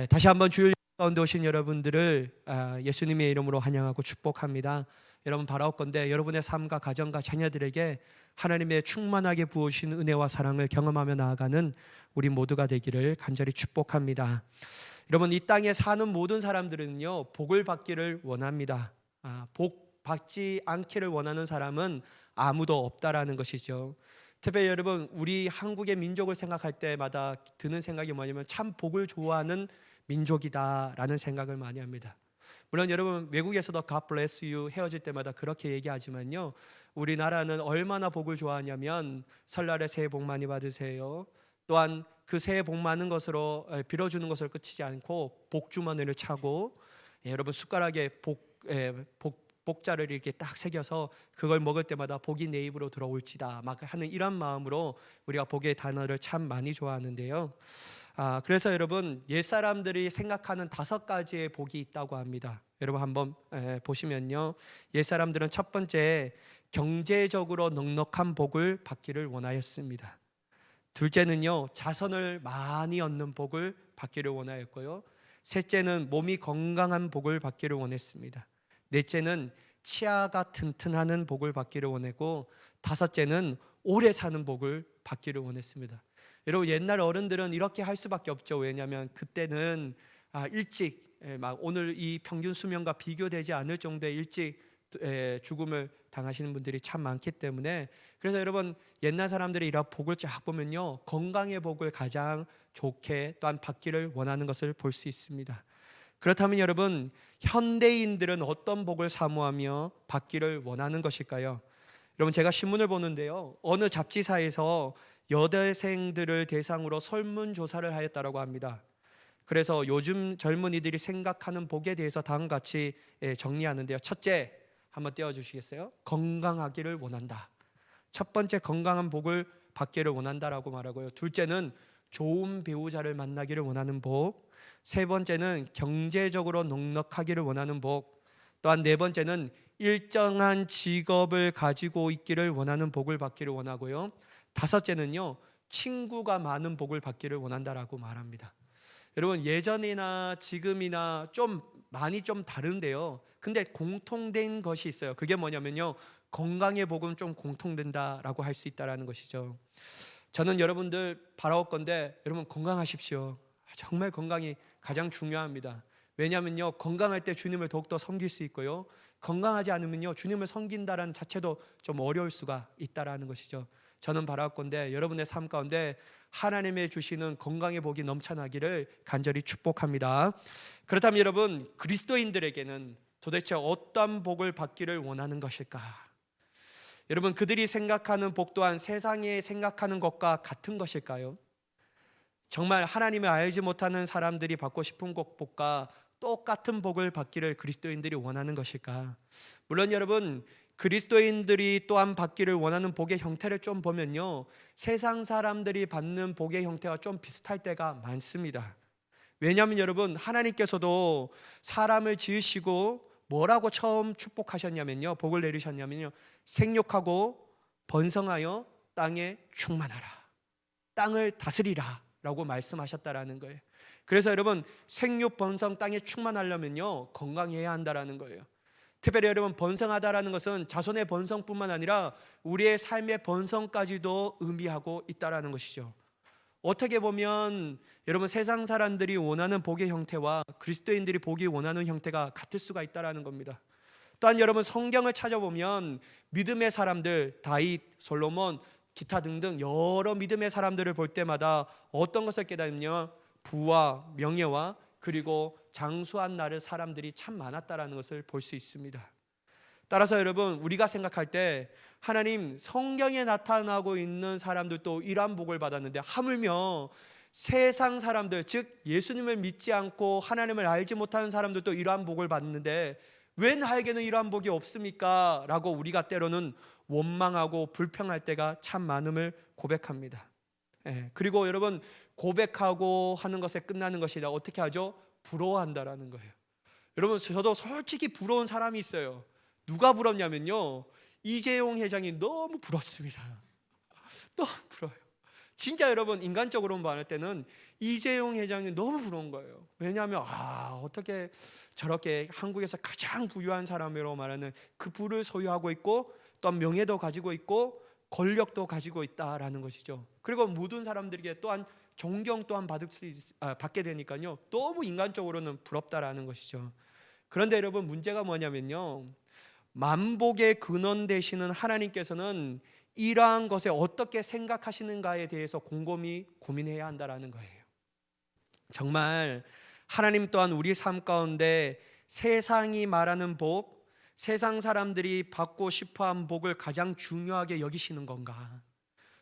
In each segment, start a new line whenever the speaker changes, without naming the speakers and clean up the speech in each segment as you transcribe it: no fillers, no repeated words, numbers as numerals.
다시 한번 주일 가운데 오신 여러분들을 예수님의 이름으로 환영하고 축복합니다. 여러분 바라옵건대 여러분의 삶과 가정과 자녀들에게 하나님의 충만하게 부으신 은혜와 사랑을 경험하며 나아가는 우리 모두가 되기를 간절히 축복합니다. 여러분, 이 땅에 사는 모든 사람들은요, 복을 받기를 원합니다. 복 받지 않기를 원하는 사람은 아무도 없다라는 것이죠. 특별히 여러분, 우리 한국의 민족을 생각할 때마다 드는 생각이 뭐냐면 참 복을 좋아하는 민족이다라는 생각을 많이 합니다. 물론 여러분, 외국에서도 God bless you 헤어질 때마다 그렇게 얘기하지만요, 우리나라는 얼마나 복을 좋아하냐면 설날에 새해 복 많이 받으세요. 또한 그 새해 복 많은 것으로 빌어주는 것을 끝이지 않고 복주머니를 차고, 여러분 숟가락에 복자를 이렇게 딱 새겨서 그걸 먹을 때마다 복이 내 입으로 들어올지다 막 하는 이런 마음으로 우리가 복의 단어를 참 많이 좋아하는데요. 그래서 여러분, 옛사람들이 생각하는 5가지의 복이 있다고 합니다. 여러분 한번 보시면요, 옛사람들은 첫 번째, 경제적으로 넉넉한 복을 받기를 원하였습니다. 둘째는요, 자손을 많이 얻는 복을 받기를 원하였고요. 셋째는 몸이 건강한 복을 받기를 원했습니다. 넷째는 치아가 튼튼하는 복을 받기를 원했고, 다섯째는 오래 사는 복을 받기를 원했습니다. 여러분, 옛날 어른들은 이렇게 할 수밖에 없죠. 왜냐하면 그때는 일찍 막 오늘 이 평균 수명과 비교되지 않을 정도의 일찍 죽음을 당하시는 분들이 참 많기 때문에, 그래서 여러분, 옛날 사람들이 이런 복을 쫙 보면요, 건강의 복을 가장 좋게 또한 받기를 원하는 것을 볼 수 있습니다. 그렇다면 여러분, 현대인들은 어떤 복을 사모하며 받기를 원하는 것일까요? 여러분, 제가 신문을 보는데요, 어느 잡지사에서 여대생들을 대상으로 설문조사를 하였다고 합니다. 그래서 요즘 젊은이들이 생각하는 복에 대해서 다음과 같이 정리하는데요. 첫째, 한번 띄워주시겠어요? 건강하기를 원한다. 첫 번째, 건강한 복을 받기를 원한다라고 말하고요. 둘째는 좋은 배우자를 만나기를 원하는 복. 세 번째는 경제적으로 넉넉하기를 원하는 복. 또한 네 번째는 일정한 직업을 가지고 있기를 원하는 복을 받기를 원하고요. 다섯째는요, 친구가 많은 복을 받기를 원한다라고 말합니다. 여러분, 예전이나 지금이나 좀 많이 좀 다른데요, 근데 공통된 것이 있어요. 그게 뭐냐면요, 건강의 복은 좀 공통된다라고 할 수 있다라는 것이죠. 저는 여러분들 바라옵건대 여러분 건강하십시오. 정말 건강이 가장 중요합니다. 왜냐하면요, 건강할 때 주님을 더욱더 섬길 수 있고요, 건강하지 않으면요, 주님을 섬긴다라는 자체도 좀 어려울 수가 있다라는 것이죠. 저는 바라옵건대 여러분의 삶 가운데 하나님의 주시는 건강의 복이 넘쳐나기를 간절히 축복합니다. 그렇다면 여러분, 그리스도인들에게는 도대체 어떤 복을 받기를 원하는 것일까? 여러분, 그들이 생각하는 복 또한 세상이 생각하는 것과 같은 것일까요? 정말 하나님을 알지 못하는 사람들이 받고 싶은 복과 똑같은 복을 받기를 그리스도인들이 원하는 것일까? 물론 여러분, 그리스도인들이 또한 받기를 원하는 복의 형태를 좀 보면요, 세상 사람들이 받는 복의 형태와 좀 비슷할 때가 많습니다. 왜냐하면 여러분, 하나님께서도 사람을 지으시고 뭐라고 처음 축복하셨냐면요, 복을 내리셨냐면요, 생육하고 번성하여 땅에 충만하라, 땅을 다스리라 라고 말씀하셨다라는 거예요. 그래서 여러분, 생육 번성 땅에 충만하려면요, 건강해야 한다라는 거예요. 특별히 여러분, 번성하다라는 것은 자손의 번성뿐만 아니라 우리의 삶의 번성까지도 의미하고 있다라는 것이죠. 어떻게 보면 여러분, 세상 사람들이 원하는 복의 형태와 그리스도인들이 복이 원하는 형태가 같을 수가 있다라는 겁니다. 또한 여러분, 성경을 찾아보면 믿음의 사람들, 다윗, 솔로몬, 기타 등등 여러 믿음의 사람들을 볼 때마다 어떤 것을 깨닫냐? 부와 명예와 그리고 장수한 나를 사람들이 참 많았다라는 것을 볼 수 있습니다. 따라서 여러분, 우리가 생각할 때 하나님, 성경에 나타나고 있는 사람들도 이러한 복을 받았는데 하물며 세상 사람들, 즉 예수님을 믿지 않고 하나님을 알지 못하는 사람들도 이러한 복을 받는데 왜 나에게는 이러한 복이 없습니까? 라고 우리가 때로는 원망하고 불평할 때가 참 많음을 고백합니다. 그리고 여러분, 고백하고 하는 것에 끝나는 것이 아니라 어떻게 하죠? 부러워한다라는 거예요. 여러분, 저도 솔직히 부러운 사람이 있어요. 누가 부럽냐면요, 이재용 회장이 너무 부럽습니다. 너무 부러워요. 진짜 여러분 인간적으로 말할 때는 이재용 회장이 너무 부러운 거예요. 왜냐하면 어떻게 저렇게 한국에서 가장 부유한 사람으로 말하는 그 부를 소유하고 있고 또 명예도 가지고 있고 권력도 가지고 있다라는 것이죠. 그리고 모든 사람들에게 또한 존경 또한 받게 되니까요, 너무 인간적으로는 부럽다라는 것이죠. 그런데 여러분 문제가 뭐냐면요, 만복의 근원 되시는 하나님께서는 이러한 것에 어떻게 생각하시는가에 대해서 곰곰이 고민해야 한다라는 거예요. 정말 하나님 또한 우리 삶 가운데 세상이 말하는 복, 세상 사람들이 받고 싶어한 복을 가장 중요하게 여기시는 건가?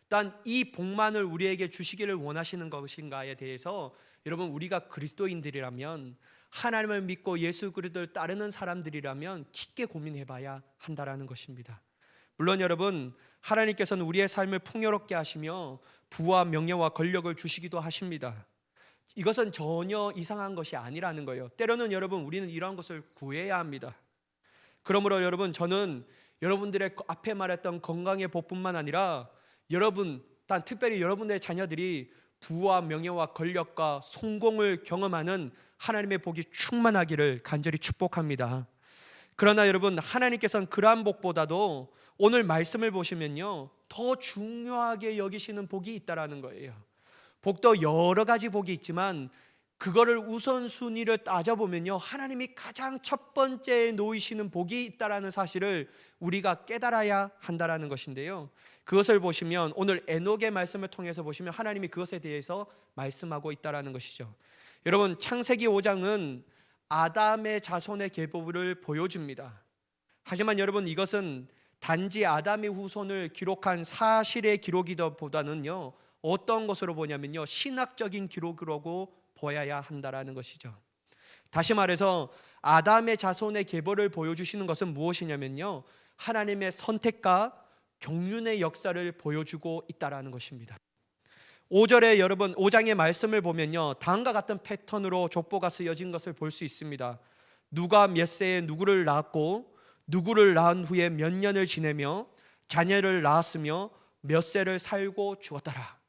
또한 이 복만을 우리에게 주시기를 원하시는 것인가에 대해서 여러분, 우리가 그리스도인들이라면, 하나님을 믿고 예수 그리스도를 따르는 사람들이라면 깊게 고민해봐야 한다라는 것입니다. 물론 여러분, 하나님께서는 우리의 삶을 풍요롭게 하시며 부와 명예와 권력을 주시기도 하십니다. 이것은 전혀 이상한 것이 아니라는 거예요. 때로는 여러분, 우리는 이러한 것을 구해야 합니다. 그러므로 여러분, 저는 여러분들의 앞에 말했던 건강의 복뿐만 아니라 여러분, 특별히 여러분의 자녀들이 부와 명예와 권력과 성공을 경험하는 하나님의 복이 충만하기를 간절히 축복합니다. 그러나 여러분, 하나님께서는 그러한 복보다도 오늘 말씀을 보시면요, 더 중요하게 여기시는 복이 있다라는 거예요. 복도 여러 가지 복이 있지만 그거를 우선순위를 따져보면요, 하나님이 가장 첫 번째에 놓이시는 복이 있다라는 사실을 우리가 깨달아야 한다라는 것인데요, 그것을 보시면 오늘 에녹의 말씀을 통해서 보시면 하나님이 그것에 대해서 말씀하고 있다라는 것이죠. 여러분, 창세기 5장은 아담의 자손의 계보를 보여줍니다. 하지만 여러분, 이것은 단지 아담의 후손을 기록한 사실의 기록이보다는요, 어떤 것으로 보냐면요, 신학적인 기록으로 보아야 한다라는 것이죠. 다시 말해서 아담의 자손의 계보를 보여주시는 것은 무엇이냐면요, 하나님의 선택과 경륜의 역사를 보여주고 있다라는 것입니다. 5절에 여러분 5장의 말씀을 보면요, 다음과 같은 패턴으로 족보가 쓰여진 것을 볼 수 있습니다. 누가 몇 세에 누구를 낳았고 누구를 낳은 후에 몇 년을 지내며 자녀를 낳았으며 몇 세를 살고 죽었더라.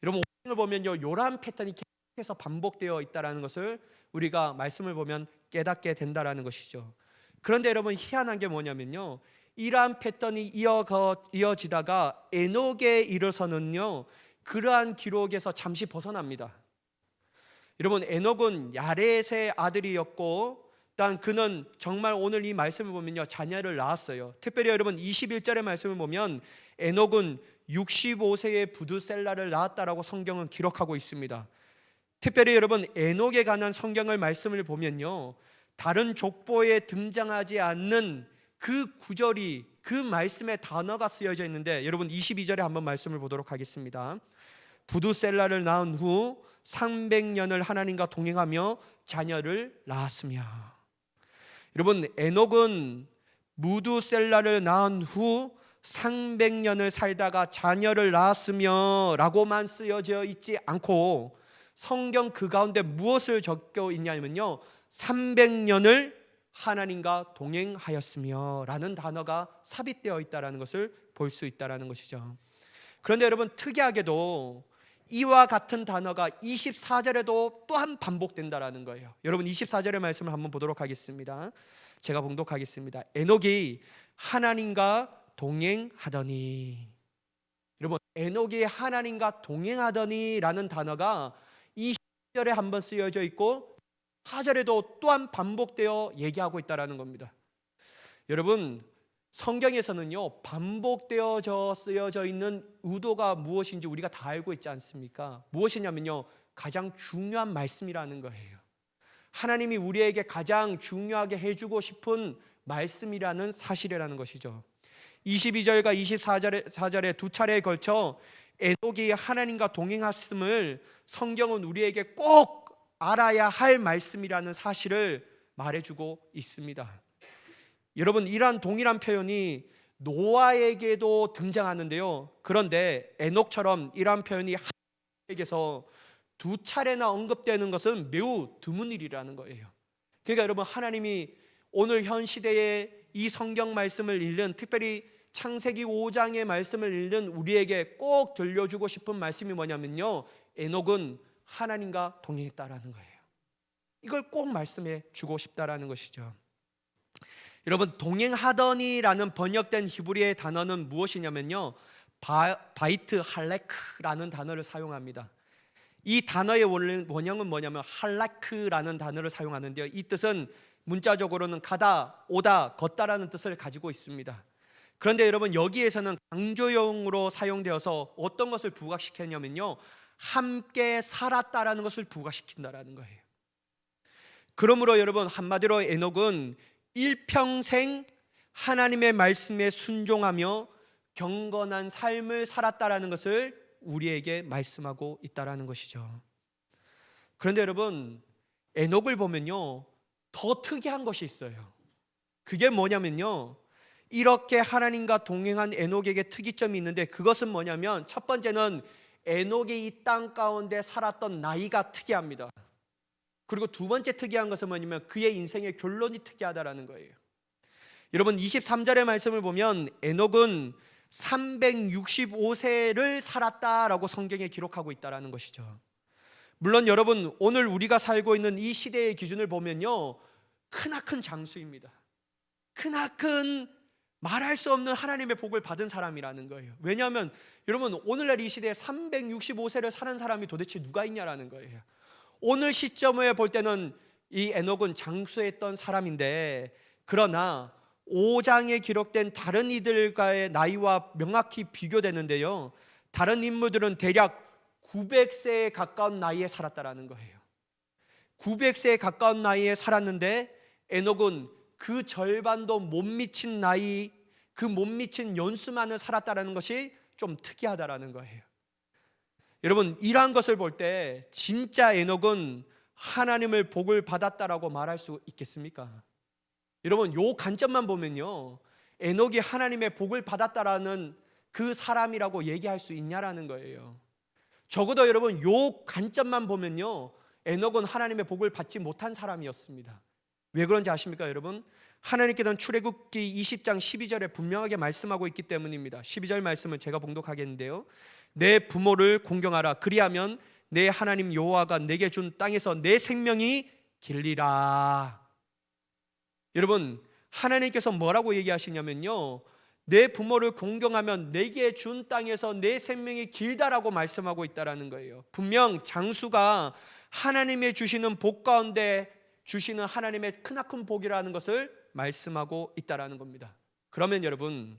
여러분, 5장을 보면요, 이러한 패턴이 계속해서 반복되어 있다는 것을 우리가 말씀을 보면 깨닫게 된다는 것이죠. 그런데 여러분, 희한한 게 뭐냐면요, 이러한 패턴이 이어지다가 에녹에 이르러서는요, 그러한 기록에서 잠시 벗어납니다. 여러분, 에녹은 야렛의 아들이었고, 일단 그는 정말 오늘 이 말씀을 보면요, 자녀를 낳았어요. 특별히 여러분 21절의 말씀을 보면 에녹은 65세의 부두셀라를 낳았다라고 성경은 기록하고 있습니다. 특별히 여러분, 에녹에 관한 성경을 말씀을 보면요, 다른 족보에 등장하지 않는 그 구절이, 그 말씀의 단어가 쓰여져 있는데, 여러분 22절에 한번 말씀을 보도록 하겠습니다. 부두셀라를 낳은 후 300년을 하나님과 동행하며 자녀를 낳았으며. 여러분, 에녹은 무두셀라를 낳은 후 300년을 살다가 자녀를 낳았으며 라고만 쓰여져 있지 않고 성경 그 가운데 무엇을 적혀 있냐면요, 300년을 하나님과 동행하였으며 라는 단어가 삽입되어 있다는 것을 볼 수 있다는 것이죠. 그런데 여러분, 특이하게도 이와 같은 단어가 24절에도 또한 반복된다는 거예요. 여러분 24절의 말씀을 한번 보도록 하겠습니다. 제가 봉독하겠습니다. 에녹이 하나님과 동행하더니. 여러분, 에녹이 하나님과 동행하더니 라는 단어가 20절에 한번 쓰여져 있고 4절에도 또한 반복되어 얘기하고 있다는 겁니다. 여러분, 성경에서는요, 반복되어 쓰여져 있는 의도가 무엇인지 우리가 다 알고 있지 않습니까? 무엇이냐면요, 가장 중요한 말씀이라는 거예요. 하나님이 우리에게 가장 중요하게 해주고 싶은 말씀이라는 사실이라는 것이죠. 22절과 24절에 두 차례에 걸쳐 에녹이 하나님과 동행했음을 성경은 우리에게 꼭 알아야 할 말씀이라는 사실을 말해주고 있습니다. 여러분, 이러한 동일한 표현이 노아에게도 등장하는데요, 그런데 에녹처럼 이러한 표현이 하나님에게서 두 차례나 언급되는 것은 매우 드문 일이라는 거예요. 그러니까 여러분, 하나님이 오늘 현 시대에 이 성경 말씀을 읽는, 특별히 창세기 5장의 말씀을 읽는 우리에게 꼭 들려주고 싶은 말씀이 뭐냐면요, 에녹은 하나님과 동행했다라는 거예요. 이걸 꼭 말씀해 주고 싶다라는 것이죠. 여러분, 동행하더니라는 번역된 히브리의 단어는 무엇이냐면요, 바이트 할레크라는 단어를 사용합니다. 이 단어의 원형은 뭐냐면 할라크라는 단어를 사용하는데요, 이 뜻은 문자적으로는 가다, 오다, 걷다라는 뜻을 가지고 있습니다. 그런데 여러분, 여기에서는 강조형으로 사용되어서 어떤 것을 부각시켰냐면요, 함께 살았다라는 것을 부각시킨다라는 거예요. 그러므로 여러분, 한마디로 에녹은 일평생 하나님의 말씀에 순종하며 경건한 삶을 살았다라는 것을 우리에게 말씀하고 있다라는 것이죠. 그런데 여러분, 에녹을 보면요, 더 특이한 것이 있어요. 그게 뭐냐면요, 이렇게 하나님과 동행한 에녹에게 특이점이 있는데, 그것은 뭐냐면 첫 번째는 에녹이 이 땅 가운데 살았던 나이가 특이합니다. 그리고 두 번째 특이한 것은 뭐냐면 그의 인생의 결론이 특이하다라는 거예요. 여러분, 23절의 말씀을 보면 에녹은 365세를 살았다라고 성경에 기록하고 있다라는 것이죠. 물론 여러분, 오늘 우리가 살고 있는 이 시대의 기준을 보면요, 크나큰 장수입니다. 크나큰 말할 수 없는 하나님의 복을 받은 사람이라는 거예요. 왜냐하면 여러분, 오늘날 이 시대에 365세를 사는 사람이 도대체 누가 있냐라는 거예요. 오늘 시점에 볼 때는 이 에녹은 장수했던 사람인데, 그러나 5장에 기록된 다른 이들과의 나이와 명확히 비교되는데요, 다른 인물들은 대략 900세에 가까운 나이에 살았다라는 거예요. 900세에 가까운 나이에 살았는데 에녹은 그 절반도 못 미친 나이, 그 못 미친 연수만을 살았다라는 것이 좀 특이하다라는 거예요. 여러분, 이러한 것을 볼 때 진짜 에녹은 하나님을 복을 받았다라고 말할 수 있겠습니까? 여러분, 요 관점만 보면요, 에녹이 하나님의 복을 받았다라는 그 사람이라고 얘기할 수 있냐라는 거예요. 적어도 여러분, 요 관점만 보면요, 에녹은 하나님의 복을 받지 못한 사람이었습니다. 왜 그런지 아십니까 여러분? 하나님께서는 출애굽기 20장 12절에 분명하게 말씀하고 있기 때문입니다. 12절 말씀을 제가 봉독하겠는데요, 내 부모를 공경하라. 그리하면 내 하나님 여호와가 내게 준 땅에서 내 생명이 길리라. 여러분, 하나님께서 뭐라고 얘기하시냐면요, 내 부모를 공경하면 내게 준 땅에서 내 생명이 길다라고 말씀하고 있다라는 거예요. 분명 장수가 하나님의 주시는 복 가운데 주시는 하나님의 크나큰 복이라는 것을 말씀하고 있다라는 겁니다. 그러면 여러분,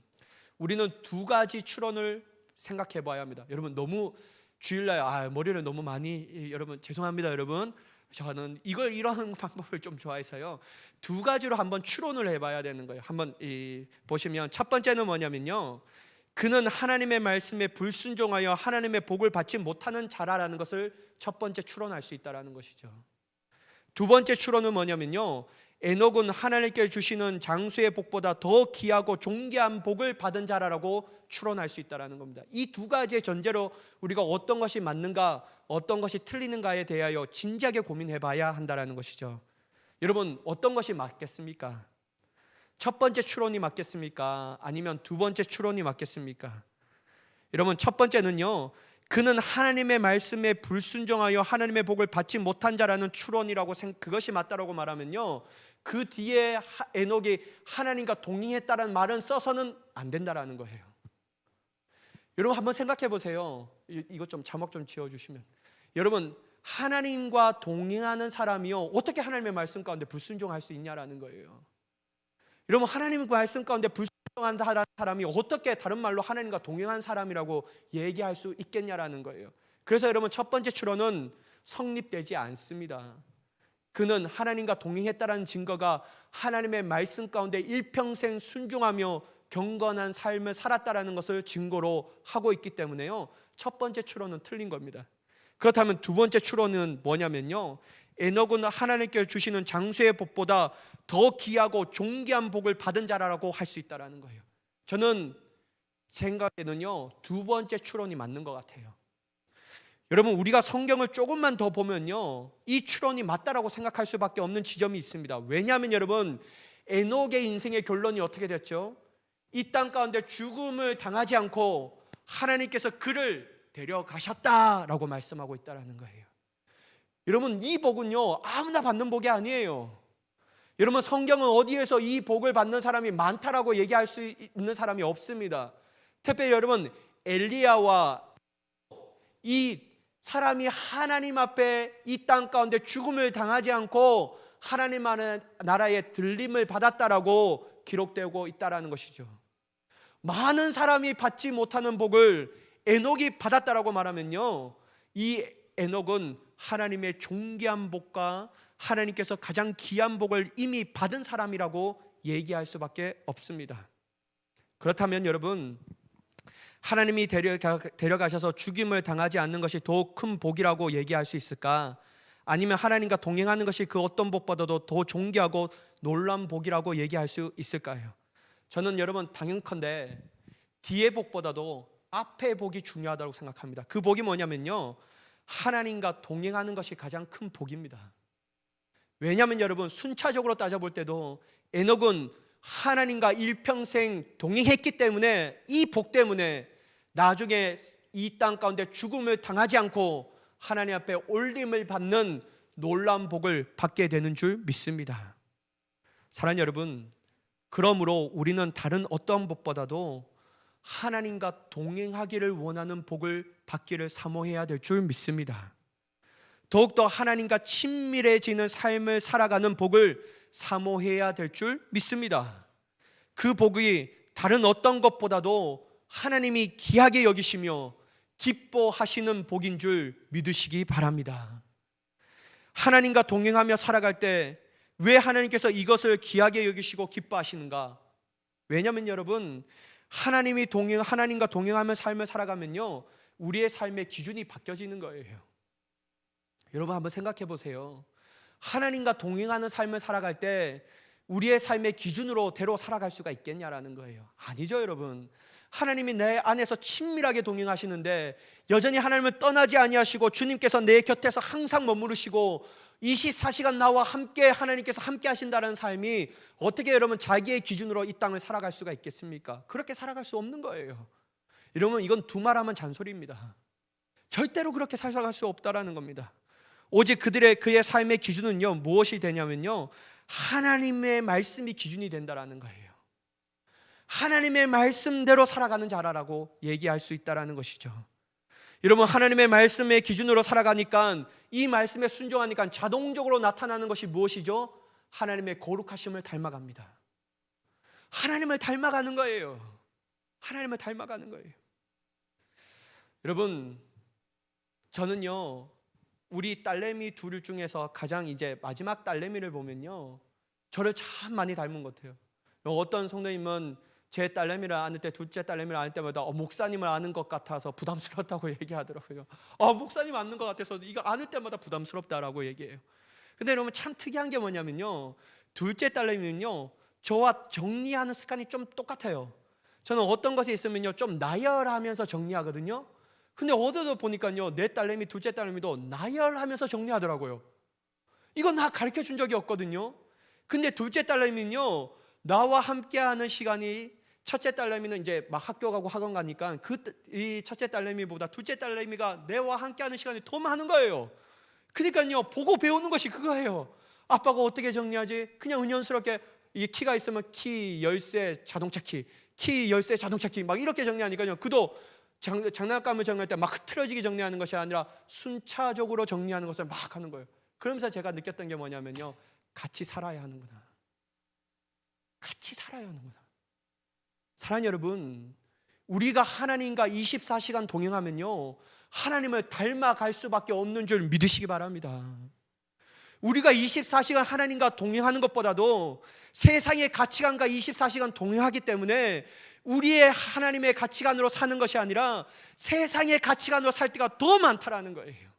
우리는 두 가지 추론을 생각해 봐야 합니다. 여러분, 너무 주일날 머리를 너무 많이, 여러분 죄송합니다. 여러분, 저는 이런 방법을 좀 좋아해서요, 두 가지로 한번 추론을 해봐야 되는 거예요. 한번 보시면 첫 번째는 뭐냐면요, 그는 하나님의 말씀에 불순종하여 하나님의 복을 받지 못하는 자라라는 것을 첫 번째 추론할 수 있다라는 것이죠. 두 번째 추론은 뭐냐면요, 에녹은 하나님께 주시는 장수의 복보다 더 귀하고 존귀한 복을 받은 자라라고 추론할 수 있다는 겁니다. 이 두 가지의 전제로 우리가 어떤 것이 맞는가, 어떤 것이 틀리는가에 대하여 진지하게 고민해 봐야 한다는 것이죠. 여러분, 어떤 것이 맞겠습니까? 첫 번째 추론이 맞겠습니까? 아니면 두 번째 추론이 맞겠습니까? 여러분, 첫 번째는요, 그는 하나님의 말씀에 불순종하여 하나님의 복을 받지 못한 자라는 추론이라고 그것이 맞다라고 말하면요, 그 뒤에 에녹이 하나님과 동행했다는 말은 써서는 안 된다라는 거예요. 여러분, 한번 생각해 보세요. 이거 좀 자막 좀 지어주시면. 여러분, 하나님과 동행하는 사람이요, 어떻게 하나님의 말씀 가운데 불순종할 수 있냐라는 거예요. 여러분, 하나님의 말씀 가운데 불순종한 사람이 어떻게 다른 말로 하나님과 동행한 사람이라고 얘기할 수 있겠냐라는 거예요. 그래서 여러분, 첫 번째 추론은 성립되지 않습니다. 그는 하나님과 동행했다는 증거가 하나님의 말씀 가운데 일평생 순종하며 경건한 삶을 살았다라는 것을 증거로 하고 있기 때문에요, 첫 번째 추론은 틀린 겁니다. 그렇다면 두 번째 추론은 뭐냐면요, 에녹은 하나님께 주시는 장수의 복보다 더 귀하고 존귀한 복을 받은 자라고 할 수 있다는 거예요. 저는 생각에는요, 두 번째 추론이 맞는 것 같아요. 여러분, 우리가 성경을 조금만 더 보면요, 이 추론이 맞다라고 생각할 수밖에 없는 지점이 있습니다. 왜냐하면 여러분, 에녹의 인생의 결론이 어떻게 됐죠? 이 땅 가운데 죽음을 당하지 않고 하나님께서 그를 데려가셨다라고 말씀하고 있다는 거예요. 여러분, 이 복은요 아무나 받는 복이 아니에요. 여러분, 성경은 어디에서 이 복을 받는 사람이 많다라고 얘기할 수 있는 사람이 없습니다. 특별히 여러분, 엘리야와 이 사람이 하나님 앞에 이 땅 가운데 죽음을 당하지 않고 하나님 나라의 들림을 받았다라고 기록되고 있다라는 것이죠. 많은 사람이 받지 못하는 복을 에녹이 받았다라고 말하면요, 이 에녹은 하나님의 존귀한 복과 하나님께서 가장 귀한 복을 이미 받은 사람이라고 얘기할 수밖에 없습니다. 그렇다면 여러분, 하나님이 데려가셔서 죽임을 당하지 않는 것이 더욱 큰 복이라고 얘기할 수 있을까? 아니면 하나님과 동행하는 것이 그 어떤 복보다도 더 존귀하고 놀라운 복이라고 얘기할 수 있을까요? 저는 여러분 당연컨대 뒤의 복보다도 앞의 복이 중요하다고 생각합니다. 그 복이 뭐냐면요, 하나님과 동행하는 것이 가장 큰 복입니다. 왜냐하면 여러분, 순차적으로 따져볼 때도 에녹은 하나님과 일평생 동행했기 때문에 이 복 때문에 나중에 이 땅 가운데 죽음을 당하지 않고 하나님 앞에 올림을 받는 놀라운 복을 받게 되는 줄 믿습니다. 사랑하는 여러분, 그러므로 우리는 다른 어떤 복보다도 하나님과 동행하기를 원하는 복을 받기를 사모해야 될 줄 믿습니다. 더욱더 하나님과 친밀해지는 삶을 살아가는 복을 사모해야 될 줄 믿습니다. 그 복이 다른 어떤 것보다도 하나님이 귀하게 여기시며 기뻐하시는 복인 줄 믿으시기 바랍니다. 하나님과 동행하며 살아갈 때 왜 하나님께서 이것을 귀하게 여기시고 기뻐하시는가? 왜냐하면 여러분, 하나님과 동행하며 삶을 살아가면요, 우리의 삶의 기준이 바뀌어지는 거예요. 여러분 한번 생각해 보세요. 하나님과 동행하는 삶을 살아갈 때 우리의 삶의 기준으로대로 살아갈 수가 있겠냐라는 거예요. 아니죠 여러분. 하나님이 내 안에서 친밀하게 동행하시는데 여전히 하나님을 떠나지 아니하시고 주님께서 내 곁에서 항상 머무르시고 24시간 나와 함께 하나님께서 함께 하신다는 삶이 어떻게 여러분 자기의 기준으로 이 땅을 살아갈 수가 있겠습니까? 그렇게 살아갈 수 없는 거예요. 여러분, 이건 두말하면 잔소리입니다. 절대로 그렇게 살아갈 수 없다라는 겁니다. 오직 그의 삶의 기준은요 무엇이 되냐면요, 하나님의 말씀이 기준이 된다라는 거예요. 하나님의 말씀대로 살아가는 자라라고 얘기할 수 있다라는 것이죠. 여러분, 하나님의 말씀의 기준으로 살아가니까, 이 말씀에 순종하니까 자동적으로 나타나는 것이 무엇이죠? 하나님의 거룩하심을 닮아갑니다. 하나님을 닮아가는 거예요. 하나님을 닮아가는 거예요. 여러분, 저는요 우리 딸내미 둘 중에서 가장 이제 마지막 딸내미를 보면요, 저를 참 많이 닮은 것 같아요. 어떤 성도님은 제 딸내미를 아는 때, 둘째 딸내미를 아는 때마다 목사님을 아는 것 같아서 부담스럽다고 얘기하더라고요. 목사님 아는 것 같아서 이거 아는 때마다 부담스럽다라고 얘기해요. 근데 여러분 참 특이한 게 뭐냐면요, 둘째 딸내미는요 저와 정리하는 습관이 좀 똑같아요. 저는 어떤 것이 있으면요 좀 나열하면서 정리하거든요. 근데 어디서 보니까요 내 딸내미, 둘째 딸내미도 나열하면서 정리하더라고요. 이거 나 가르쳐 준 적이 없거든요. 근데 둘째 딸내미는요 나와 함께하는 시간이, 첫째 딸내미는 이제 막 학교 가고 학원 가니까 이 첫째 딸내미보다 둘째 딸내미가 내와 함께하는 시간이 더 많은 거예요. 그러니까요 보고 배우는 것이 그거예요. 아빠가 어떻게 정리하지? 그냥 은연스럽게 이 키가 있으면 키 열쇠 자동차 키 열쇠 자동차 키 막 이렇게 정리하니까요, 그도 장난감을 정리할 때 막 흐트러지게 정리하는 것이 아니라 순차적으로 정리하는 것을 막 하는 거예요. 그러면서 제가 느꼈던 게 뭐냐면요, 같이 살아야 하는구나. 같이 살아야 하는구나. 사랑하는 여러분, 우리가 하나님과 24시간 동행하면요 하나님을 닮아갈 수밖에 없는 줄 믿으시기 바랍니다. 우리가 24시간 하나님과 동행하는 것보다도 세상의 가치관과 24시간 동행하기 때문에 우리의 하나님의 가치관으로 사는 것이 아니라 세상의 가치관으로 살 때가 더 많다라는 거예요.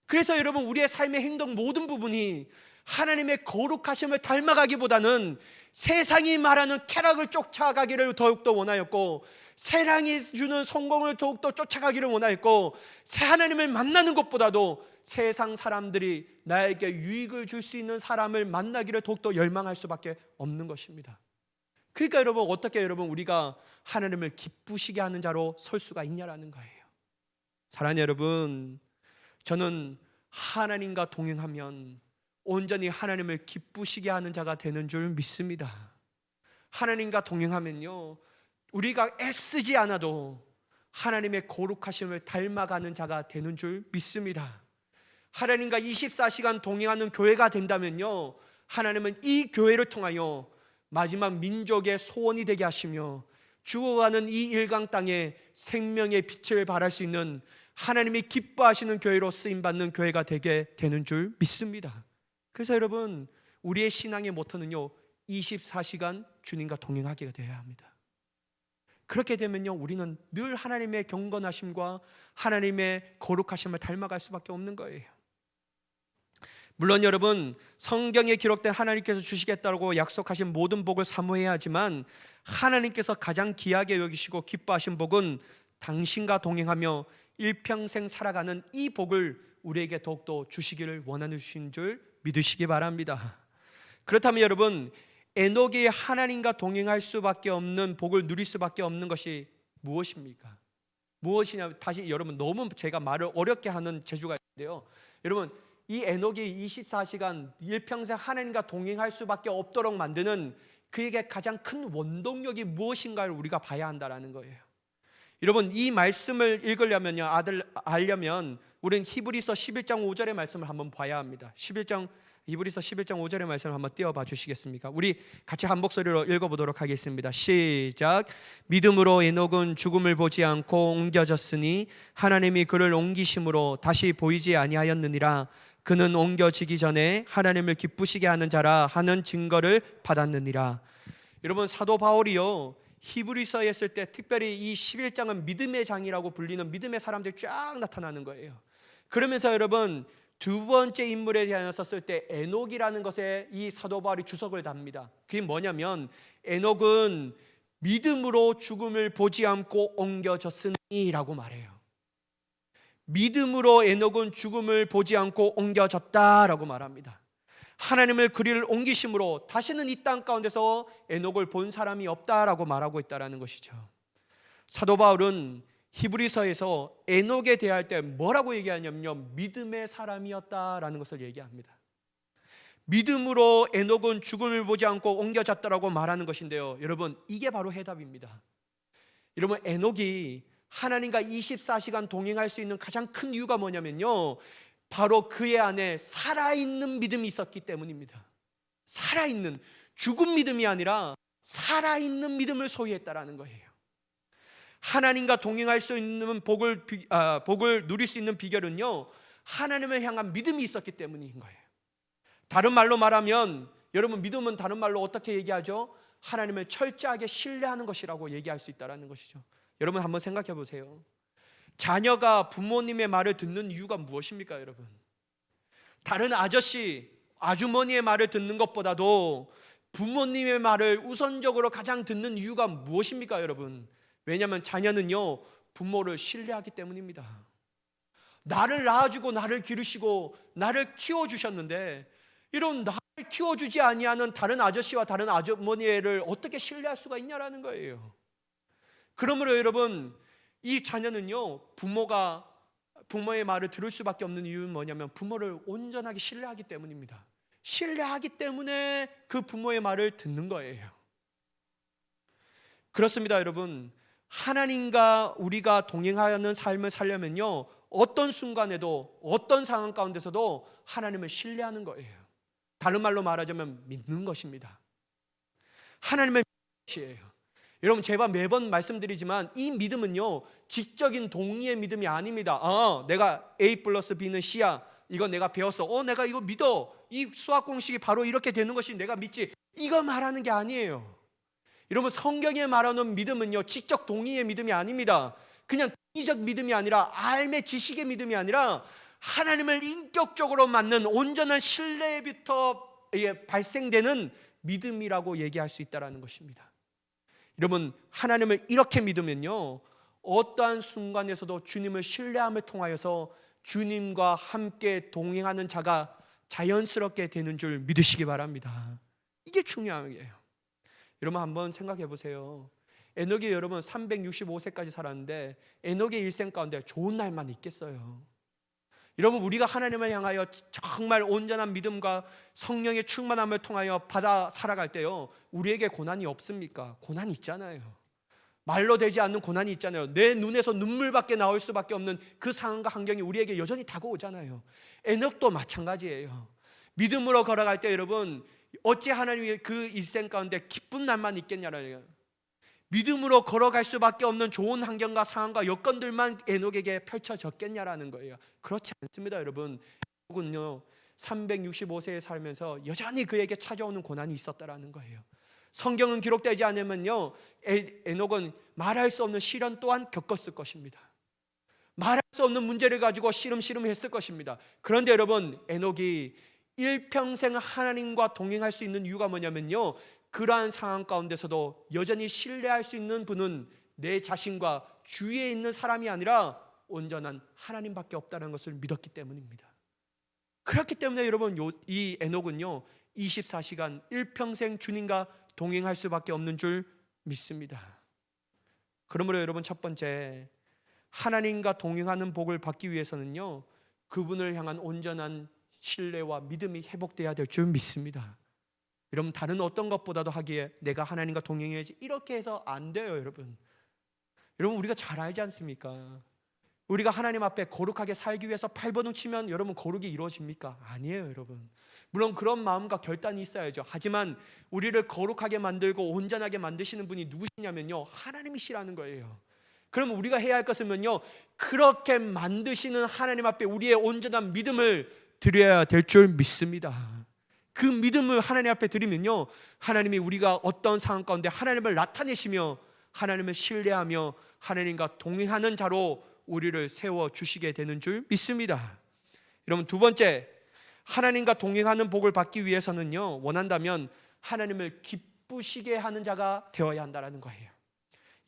그래서 여러분, 우리의 삶의 행동 모든 부분이 하나님의 거룩하심을 닮아가기보다는 세상이 말하는 쾌락을 쫓아가기를 더욱더 원하였고, 세상이 주는 성공을 더욱더 쫓아가기를 원하였고, 하나님을 만나는 것보다도 세상 사람들이 나에게 유익을 줄 수 있는 사람을 만나기를 더욱더 열망할 수밖에 없는 것입니다. 그러니까 여러분, 어떻게 여러분 우리가 하나님을 기쁘시게 하는 자로 설 수가 있냐라는 거예요. 사랑하는 여러분, 저는 하나님과 동행하면 온전히 하나님을 기쁘시게 하는 자가 되는 줄 믿습니다. 하나님과 동행하면요, 우리가 애쓰지 않아도 하나님의 거룩하심을 닮아가는 자가 되는 줄 믿습니다. 하나님과 24시간 동행하는 교회가 된다면요, 하나님은 이 교회를 통하여 마지막 민족의 소원이 되게 하시며 죽어가는 이 일강 땅에 생명의 빛을 발할 수 있는 하나님이 기뻐하시는 교회로 쓰임받는 교회가 되게 되는 줄 믿습니다. 그래서 여러분, 우리의 신앙의 모토는요, 24시간 주님과 동행하게 되어야 합니다. 그렇게 되면요, 우리는 늘 하나님의 경건하심과 하나님의 거룩하심을 닮아갈 수밖에 없는 거예요. 물론 여러분, 성경에 기록된 하나님께서 주시겠다고 약속하신 모든 복을 사모해야 하지만 하나님께서 가장 귀하게 여기시고 기뻐하신 복은 당신과 동행하며 일평생 살아가는 이 복을 우리에게 더욱더 주시기를 원하는 주신 줄 믿으시기 바랍니다. 그렇다면 여러분, 에녹이 하나님과 동행할 수밖에 없는 복을 누릴 수밖에 없는 것이 무엇입니까? 무엇이냐, 다시 여러분, 너무 제가 말을 어렵게 하는 재주가 있는데요, 여러분, 이 에녹이 24시간 일평생 하나님과 동행할 수밖에 없도록 만드는 그에게 가장 큰 원동력이 무엇인가를 우리가 봐야 한다는 거예요. 여러분, 이 말씀을 읽으려면요, 알려면 우리는 히브리서 11장 5절의 말씀을 한번 봐야 합니다. 히브리서 11장 5절의 말씀을 한번 띄워봐 주시겠습니까? 우리 같이 한 목소리로 읽어보도록 하겠습니다. 시작. 믿음으로 에녹은 죽음을 보지 않고 옮겨졌으니 하나님이 그를 옮기심으로 다시 보이지 아니하였느니라. 그는 옮겨지기 전에 하나님을 기쁘시게 하는 자라 하는 증거를 받았느니라. 여러분, 사도 바울이요, 히브리서에 있을 때 특별히 이 11장은 믿음의 장이라고 불리는 믿음의 사람들이 쫙 나타나는 거예요. 그러면서 여러분, 두 번째 인물에 대해서 쓸 때 에녹이라는 것에 이 사도 바울이 주석을 답니다. 그게 뭐냐면, 에녹은 믿음으로 죽음을 보지 않고 옮겨졌으니 라고 말해요. 믿음으로 에녹은 죽음을 보지 않고 옮겨졌다라고 말합니다. 하나님을 그리를 옮기심으로 다시는 이 땅 가운데서 에녹을 본 사람이 없다라고 말하고 있다는 것이죠. 사도 바울은 히브리서에서 에녹에 대할 때 뭐라고 얘기하냐면요, 믿음의 사람이었다라는 것을 얘기합니다. 믿음으로 에녹은 죽음을 보지 않고 옮겨졌다라고 말하는 것인데요, 여러분, 이게 바로 해답입니다. 여러분, 에녹이 하나님과 24시간 동행할 수 있는 가장 큰 이유가 뭐냐면요, 바로 그의 안에 살아있는 믿음이 있었기 때문입니다. 살아있는, 죽은 믿음이 아니라 살아있는 믿음을 소유했다라는 거예요. 하나님과 동행할 수 있는 복을 누릴 수 있는 비결은요, 하나님을 향한 믿음이 있었기 때문인 거예요. 다른 말로 말하면, 여러분, 믿음은 다른 말로 어떻게 얘기하죠? 하나님을 철저하게 신뢰하는 것이라고 얘기할 수 있다는 것이죠. 여러분, 한번 생각해 보세요. 자녀가 부모님의 말을 듣는 이유가 무엇입니까, 여러분? 다른 아주머니의 말을 듣는 것보다도 부모님의 말을 우선적으로 가장 듣는 이유가 무엇입니까, 여러분? 왜냐하면 자녀는요, 부모를 신뢰하기 때문입니다. 나를 낳아주고 나를 기르시고 나를 키워주셨는데, 이런 나를 키워주지 아니하는 다른 아저씨와 다른 아주머니를 어떻게 신뢰할 수가 있냐라는 거예요. 그러므로 여러분, 이 자녀는요, 부모의 말을 들을 수밖에 없는 이유는 뭐냐면 부모를 온전하게 신뢰하기 때문입니다. 신뢰하기 때문에 그 부모의 말을 듣는 거예요. 그렇습니다, 여러분. 하나님과 우리가 동행하는 삶을 살려면요, 어떤 순간에도 어떤 상황 가운데서도 하나님을 신뢰하는 거예요. 다른 말로 말하자면 믿는 것입니다. 하나님을 믿는 것이에요. 여러분, 제가 매번 말씀드리지만 이 믿음은요, 지적인 동의의 믿음이 아닙니다. 내가 A 플러스 B는 C야, 이거 내가 배웠어, 내가 이거 믿어, 이 수학 공식이 바로 이렇게 되는 것이 내가 믿지, 이거 말하는 게 아니에요. 여러분, 성경에 말하는 믿음은요, 지적 동의의 믿음이 아닙니다. 그냥 동의적 믿음이 아니라, 알매 지식의 믿음이 아니라 하나님을 인격적으로 맞는 온전한 신뢰부터 발생되는 믿음이라고 얘기할 수 있다는 것입니다. 여러분, 하나님을 이렇게 믿으면요, 어떠한 순간에서도 주님을 신뢰함을 통하여서 주님과 함께 동행하는 자가 자연스럽게 되는 줄 믿으시기 바랍니다. 이게 중요한 거예요. 여러분 한번 생각해 보세요. 에녹이 여러분 365세까지 살았는데 에녹의 일생 가운데 좋은 날만 있겠어요? 여러분, 우리가 하나님을 향하여 정말 온전한 믿음과 성령의 충만함을 통하여 받아 살아갈 때요, 우리에게 고난이 없습니까? 고난이 있잖아요. 말로 되지 않는 고난이 있잖아요. 내 눈에서 눈물밖에 나올 수밖에 없는 그 상황과 환경이 우리에게 여전히 다가오잖아요. 에녹도 마찬가지예요. 믿음으로 걸어갈 때 여러분, 어찌 하나님이 그 일생 가운데 기쁜 날만 있겠냐라요. 믿음으로 걸어갈 수밖에 없는 좋은 환경과 상황과 여건들만 에녹에게 펼쳐졌겠냐라는 거예요. 그렇지 않습니다, 여러분. 에녹은요 365세에 살면서 여전히 그에게 찾아오는 고난이 있었다라는 거예요. 성경은 기록되지 않으면요, 에녹은 말할 수 없는 시련 또한 겪었을 것입니다. 말할 수 없는 문제를 가지고 씨름했을 것입니다. 그런데 여러분, 에녹이 일평생 하나님과 동행할 수 있는 이유가 뭐냐면요, 그러한 상황 가운데서도 여전히 신뢰할 수 있는 분은 내 자신과 주위에 있는 사람이 아니라 온전한 하나님밖에 없다는 것을 믿었기 때문입니다. 그렇기 때문에 여러분, 이 에녹은요 24시간 일평생 주님과 동행할 수밖에 없는 줄 믿습니다. 그러므로 여러분, 첫 번째, 하나님과 동행하는 복을 받기 위해서는요, 그분을 향한 온전한 신뢰와 믿음이 회복돼야 될 줄 믿습니다. 여러분, 다른 어떤 것보다도 하기에 내가 하나님과 동행해야지, 이렇게 해서 안 돼요. 여러분, 우리가 잘 알지 않습니까? 우리가 하나님 앞에 거룩하게 살기 위해서 팔버둥 치면 여러분 거룩이 이루어집니까? 아니에요, 여러분. 물론 그런 마음과 결단이 있어야죠. 하지만 우리를 거룩하게 만들고 온전하게 만드시는 분이 누구시냐면요, 하나님이시라는 거예요. 그럼 우리가 해야 할 것은요, 그렇게 만드시는 하나님 앞에 우리의 온전한 믿음을 드려야 될 줄 믿습니다. 그 믿음을 하나님 앞에 드리면요, 하나님이 우리가 어떤 상황 가운데 하나님을 나타내시며 하나님을 신뢰하며 하나님과 동행하는 자로 우리를 세워주시게 되는 줄 믿습니다. 여러분, 두 번째, 하나님과 동행하는 복을 받기 위해서는요, 원한다면 하나님을 기쁘시게 하는 자가 되어야 한다는 거예요.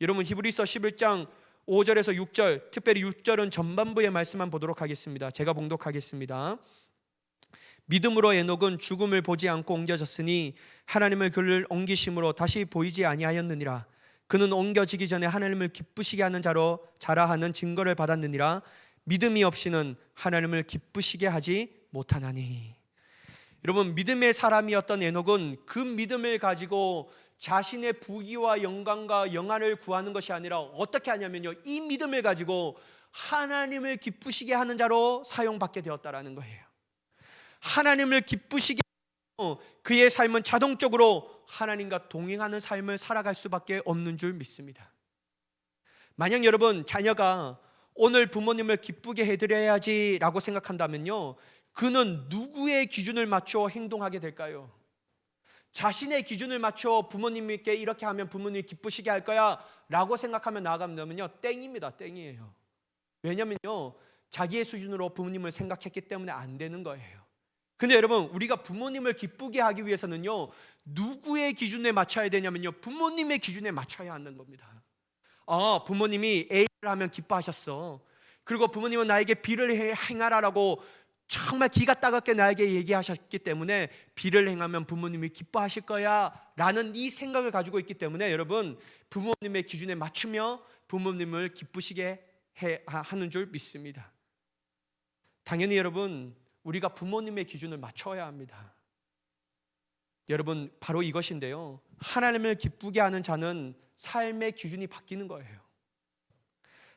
여러분, 히브리서 11장 5절에서 6절, 특별히 6절은 전반부의 말씀만 보도록 하겠습니다. 제가 봉독하겠습니다. 믿음으로 에녹은 죽음을 보지 않고 옮겨졌으니 하나님을 그를 옮기심으로 다시 보이지 아니하였느니라. 그는 옮겨지기 전에 하나님을 기쁘시게 하는 자로 자라하는 증거를 받았느니라. 믿음이 없이는 하나님을 기쁘시게 하지 못하나니. 여러분, 믿음의 사람이었던 에녹은 그 믿음을 가지고 자신의 부귀와 영광과 영화를 구하는 것이 아니라 어떻게 하냐면요, 이 믿음을 가지고 하나님을 기쁘시게 하는 자로 사용받게 되었다라는 거예요. 하나님을 기쁘시게 하고 그의 삶은 자동적으로 하나님과 동행하는 삶을 살아갈 수밖에 없는 줄 믿습니다. 만약 여러분, 자녀가 오늘 부모님을 기쁘게 해드려야지 라고 생각한다면요, 그는 누구의 기준을 맞춰 행동하게 될까요? 자신의 기준을 맞춰 부모님께 이렇게 하면 부모님이 기쁘시게 할 거야 라고 생각하면 나아가면요, 땡입니다. 땡이에요. 왜냐면요, 자기의 수준으로 부모님을 생각했기 때문에 안 되는 거예요. 근데 여러분, 우리가 부모님을 기쁘게 하기 위해서는요, 누구의 기준에 맞춰야 되냐면요, 부모님의 기준에 맞춰야 하는 겁니다. 부모님이 A를 하면 기뻐하셨어. 그리고 부모님은 나에게 B를 행하라라고 정말 기가 따갑게 나에게 얘기하셨기 때문에 B를 행하면 부모님이 기뻐하실 거야 라는 이 생각을 가지고 있기 때문에 여러분, 부모님의 기준에 맞추며 부모님을 기쁘시게 하는 줄 믿습니다. 당연히 여러분, 우리가 부모님의 기준을 맞춰야 합니다. 여러분, 바로 이것인데요, 하나님을 기쁘게 하는 자는 삶의 기준이 바뀌는 거예요.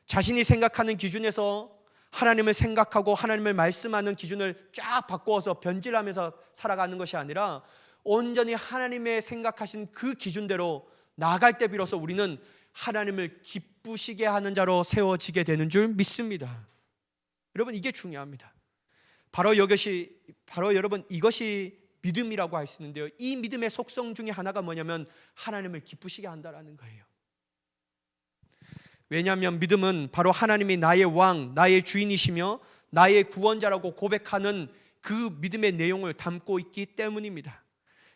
자신이 생각하는 기준에서 하나님을 생각하고 하나님을 말씀하는 기준을 쫙 바꾸어서 변질하면서 살아가는 것이 아니라 온전히 하나님의 생각하신 그 기준대로 나아갈 때 비로소 우리는 하나님을 기쁘시게 하는 자로 세워지게 되는 줄 믿습니다. 여러분, 이게 중요합니다. 바로 여러분, 이것이 믿음이라고 할 수 있는데요, 이 믿음의 속성 중에 하나가 뭐냐면 하나님을 기쁘시게 한다라는 거예요. 왜냐하면 믿음은 바로 하나님이 나의 왕, 나의 주인이시며 나의 구원자라고 고백하는 그 믿음의 내용을 담고 있기 때문입니다.